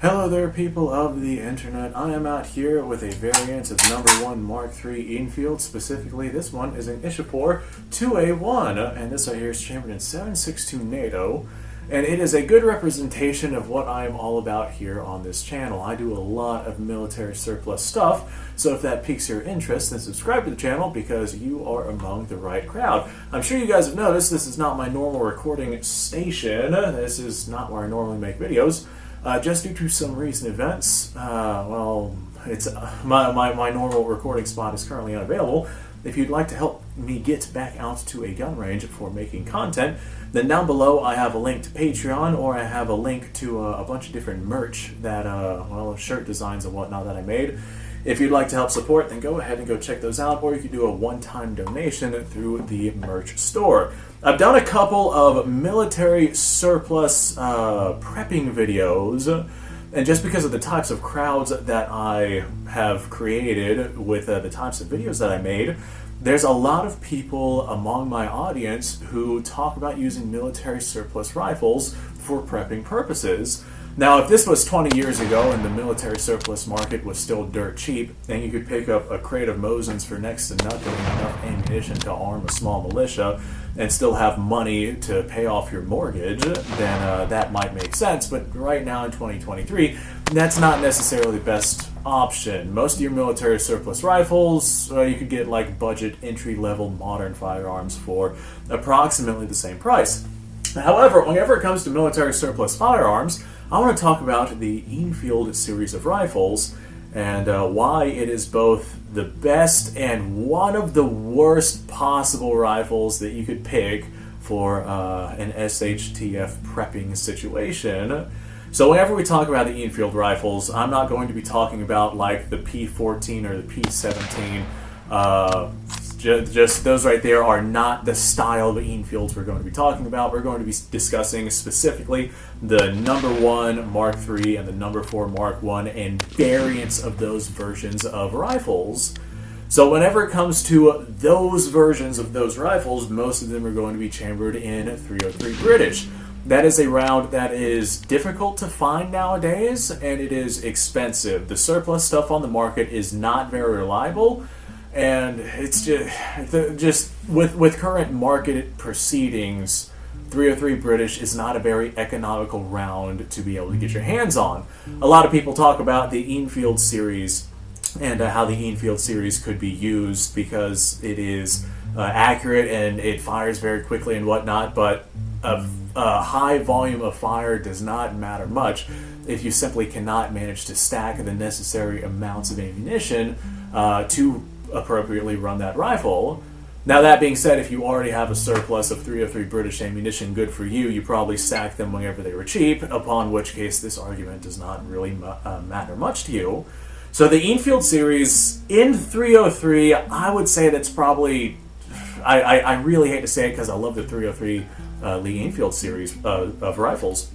Hello there, people of the internet. I am out here with a variant of #1 Mark III Enfield. Specifically, this one is an Enfield 2A1, and this right here is chambered in 7.62 NATO. And it is a good representation of what I am all about here on this channel. I do a lot of military surplus stuff, so if that piques your interest, then subscribe to the channel because you are among the right crowd. I'm sure you guys have noticed this is not my normal recording station. This is not where I normally make videos. Just due to some recent events, it's my normal recording spot is currently unavailable. If you'd like to help me get back out to a gun range for making content, then down below I have a link to Patreon, or I have a link to a bunch of different merch that, shirt designs and whatnot that I made. If you'd like to help support, then go ahead and go check those out, or you can do a one-time donation through the merch store. I've done a couple of military surplus prepping videos, and just because of the types of crowds that I have created with the types of videos that I made, there's a lot of people among my audience who talk about using military surplus rifles for prepping purposes. Now, if this was 20 years ago and the military surplus market was still dirt cheap, and you could pick up a crate of Mosins for next to nothing and enough ammunition to arm a small militia and still have money to pay off your mortgage, then that might make sense. But right now in 2023, that's not necessarily the best option. Most of your military surplus rifles, you could get like budget entry-level modern firearms for approximately the same price. However, whenever it comes to military surplus firearms, I want to talk about the Enfield series of rifles and why it is both the best and one of the worst possible rifles that you could pick for an SHTF prepping situation. So whenever we talk about the Enfield rifles, I'm not going to be talking about like the P14 or the P17. Just those right there are not the style of Enfields we're going to be talking about. We're going to be discussing specifically the #1 Mark III and the #4 Mark I and variants of those versions of rifles. So whenever it comes to those versions of those rifles, most of them are going to be chambered in .303 British. That is a round that is difficult to find nowadays, and it is expensive. The surplus stuff on the market is not very reliable. And it's just with current market proceedings, .303 British is not a very economical round to be able to get your hands on. A lot of people talk about the Enfield series and how the Enfield series could be used because it is accurate and it fires very quickly and whatnot, but a high volume of fire does not matter much if you simply cannot manage to stack the necessary amounts of ammunition to appropriately run that rifle. Now, that being said, if you already have a surplus of .303 British ammunition, good for you. You probably stacked them whenever they were cheap, upon which case this argument does not really matter much to you. So the Enfield series in .303, I would say that's probably, I really hate to say it because I love the .303 Lee Enfield series of rifles,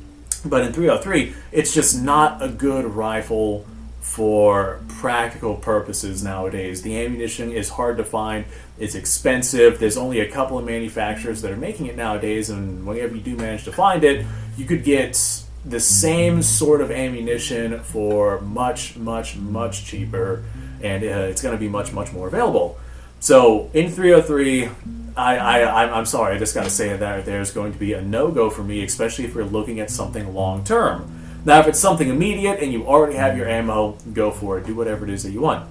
but in .303, it's just not a good rifle for practical purposes nowadays. The ammunition is hard to find, it's expensive, there's only a couple of manufacturers that are making it nowadays, and whenever you do manage to find it, you could get the same sort of ammunition for much, much, much cheaper, and it's going to be much, much more available. So in .303, I'm sorry, I just got to say that there's going to be a no-go for me, especially if you're looking at something long-term. Now, if it's something immediate and you already have your ammo, go for it. Do whatever it is that you want.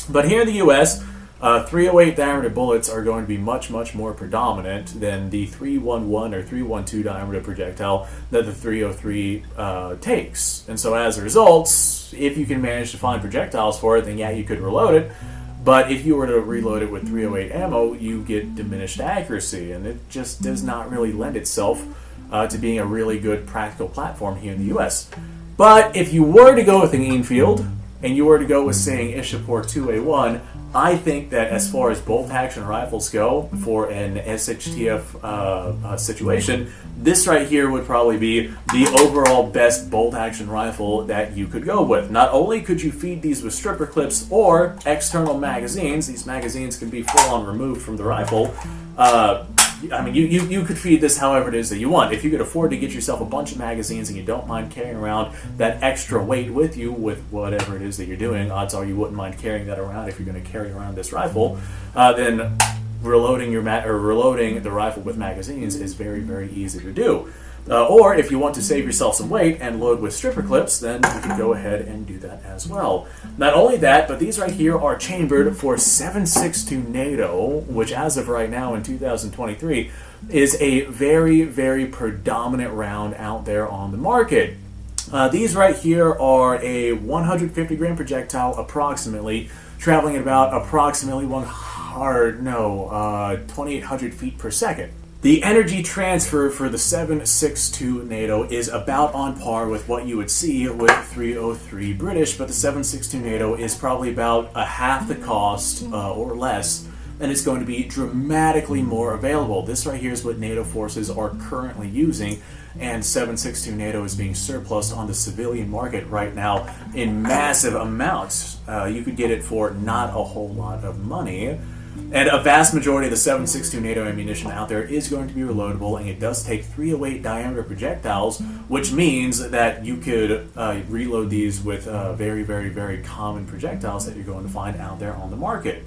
But here in the U.S., .308 diameter bullets are going to be much, much more predominant than the .311 or .312 diameter projectile that the .303 takes. And so as a result, if you can manage to find projectiles for it, then yeah, you could reload it. But if you were to reload it with .308 ammo, you get diminished accuracy, and it just does not really lend itself to being a really good practical platform here in the U.S. But if you were to go with an Enfield, and you were to go with, saying, Enfield 2A1, I think that as far as bolt-action rifles go for an SHTF situation, this right here would probably be the overall best bolt-action rifle that you could go with. Not only could you feed these with stripper clips or external magazines, these magazines can be full-on removed from the rifle, I mean, you could feed this however it is that you want. If you could afford to get yourself a bunch of magazines and you don't mind carrying around that extra weight with you with whatever it is that you're doing, odds are you wouldn't mind carrying that around if you're going to carry around this rifle, then reloading reloading the rifle with magazines is very, very easy to do. Or if you want to save yourself some weight and load with stripper clips, then you can go ahead and do that as well. Not only that, but these right here are chambered for 7.62 NATO, which as of right now in 2023 is a very, very predominant round out there on the market. These right here are a 150 gram projectile approximately, traveling at about approximately 2,800 feet per second. The energy transfer for the 7.62 NATO is about on par with what you would see with 303 British, but the 7.62 NATO is probably about a half the cost or less, and it's going to be dramatically more available. This right here is what NATO forces are currently using, and 7.62 NATO is being surplused on the civilian market right now in massive amounts. You could get it for not a whole lot of money. And a vast majority of the 7.62 NATO ammunition out there is going to be reloadable, and it does take 308 diameter projectiles, which means that you could reload these with very, very, very common projectiles that you're going to find out there on the market.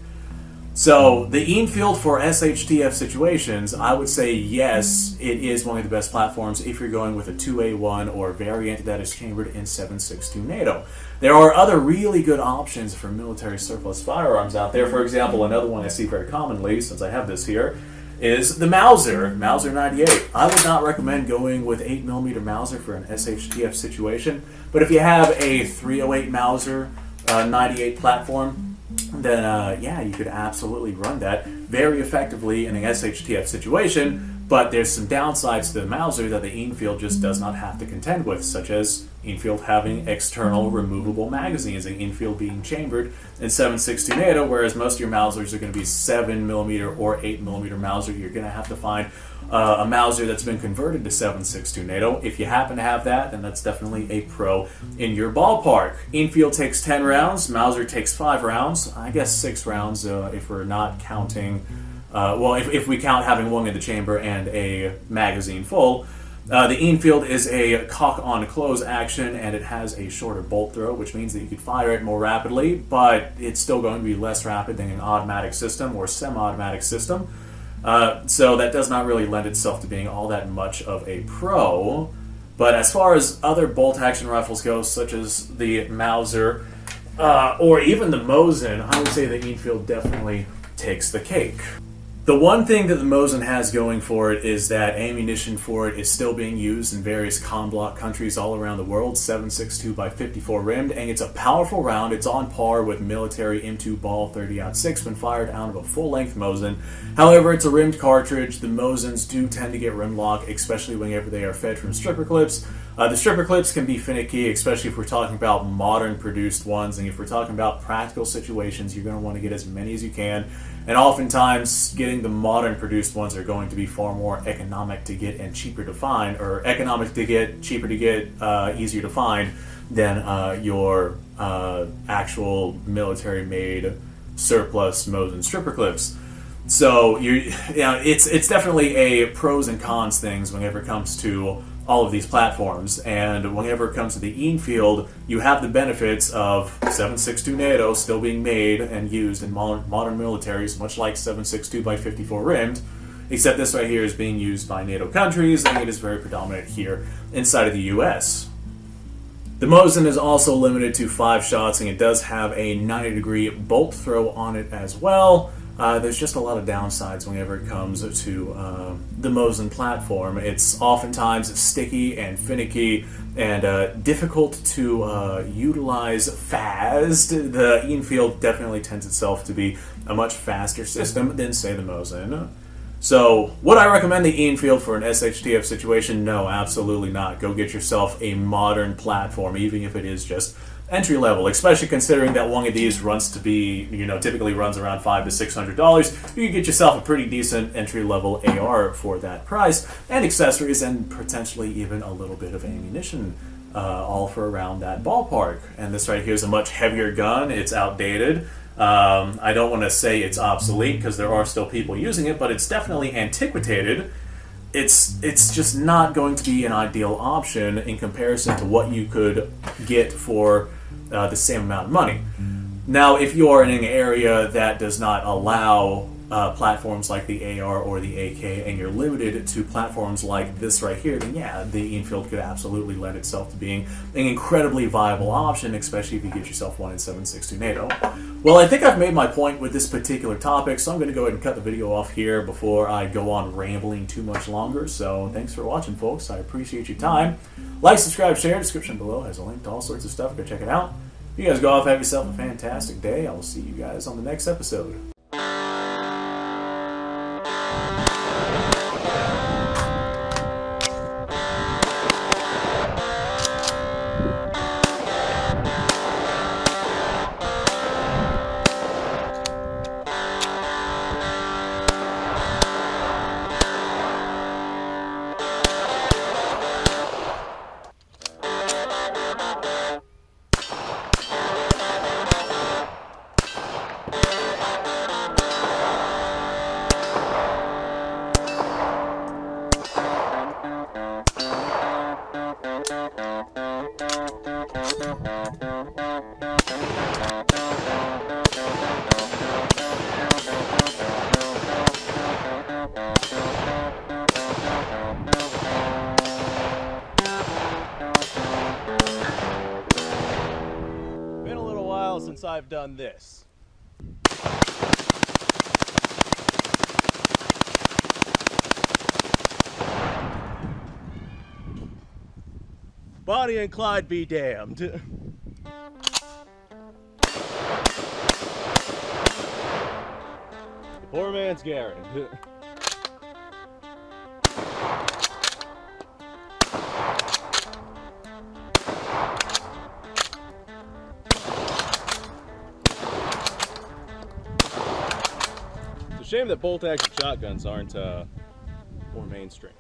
So the Enfield for SHTF situations, I would say yes, it is one of the best platforms if you're going with a 2A1 or variant that is chambered in 7.62 NATO. There are other really good options for military surplus firearms out there. For example, another one I see very commonly, since I have this here, is the Mauser 98. I would not recommend going with 8mm Mauser for an SHTF situation, but if you have a 308 Mauser 98 platform, then yeah, you could absolutely run that very effectively in an SHTF situation, but there's some downsides to the Mauser that the Enfield just does not have to contend with, such as Enfield having external removable magazines, and Enfield being chambered in 7.62 NATO, whereas most of your Mausers are going to be 7mm or 8mm Mauser. You're going to have to find a Mauser that's been converted to 7.62 NATO. If you happen to have that, then that's definitely a pro in your ballpark. Enfield takes 10 rounds, Mauser takes 5 rounds, I guess 6 rounds if we're not counting, well, if we count having one in the chamber and a magazine full. The Enfield is a cock-on-close action, and it has a shorter bolt throw, which means that you could fire it more rapidly, but it's still going to be less rapid than an automatic system or semi-automatic system. So that does not really lend itself to being all that much of a pro. But as far as other bolt-action rifles go, such as the Mauser or even the Mosin, I would say the Enfield definitely takes the cake. The one thing that the Mosin has going for it is that ammunition for it is still being used in various CON-block countries all around the world, 7.62 by 54 rimmed, and it's a powerful round. It's on par with military M2 ball 30-06 when fired out of a full-length Mosin. However, it's a rimmed cartridge. The Mosins do tend to get rim lock, especially whenever they are fed from stripper clips. The stripper clips can be finicky, especially if we're talking about modern produced ones, and if we're talking about practical situations, you're going to want to get as many as you can. And oftentimes, getting the modern produced ones are going to be far more economic to get and cheaper to find, or economic to get, cheaper to get, easier to find than your actual military-made surplus Mosin stripper clips. So it's definitely a pros and cons things whenever it comes to all of these platforms, and whenever it comes to the Enfield, you have the benefits of 7.62 NATO still being made and used in modern militaries, much like 7.62 by 54 rimmed, except this right here is being used by NATO countries, and it is very predominant here inside of the US. The Mosin is also limited to 5 shots, and it does have a 90-degree bolt throw on it as well. There's just a lot of downsides whenever it comes to the Mosin platform. It's oftentimes sticky and finicky and difficult to utilize fast. The Enfield definitely tends itself to be a much faster system than, say, the Mosin. So, would I recommend the Enfield for an SHTF situation? No, absolutely not. Go get yourself a modern platform, even if it is just entry level, especially considering that one of these runs to be, typically runs around $500 to $600. You can get yourself a pretty decent entry level AR for that price, and accessories, and potentially even a little bit of ammunition, all for around that ballpark. And this right here is a much heavier gun. It's outdated. I don't want to say it's obsolete because there are still people using it, but it's definitely antiquated. It's just not going to be an ideal option in comparison to what you could get for the same amount of money. Now, if you are in an area that does not allow platforms like the AR or the AK, and you're limited to platforms like this right here, then yeah, the Enfield could absolutely lend itself to being an incredibly viable option, especially if you get yourself one in 7.62 NATO. Well, I think I've made my point with this particular topic, so I'm going to go ahead and cut the video off here before I go on rambling too much longer. So thanks for watching, folks. I appreciate your time. Like, subscribe, share. Description below has a link to all sorts of stuff. Go check it out. You guys go off, have yourself a fantastic day. I will see you guys on the next episode. Been a little while since I've done this. Bonnie and Clyde be damned. The poor man's Garen. It's a shame that bolt-action shotguns aren't more mainstream.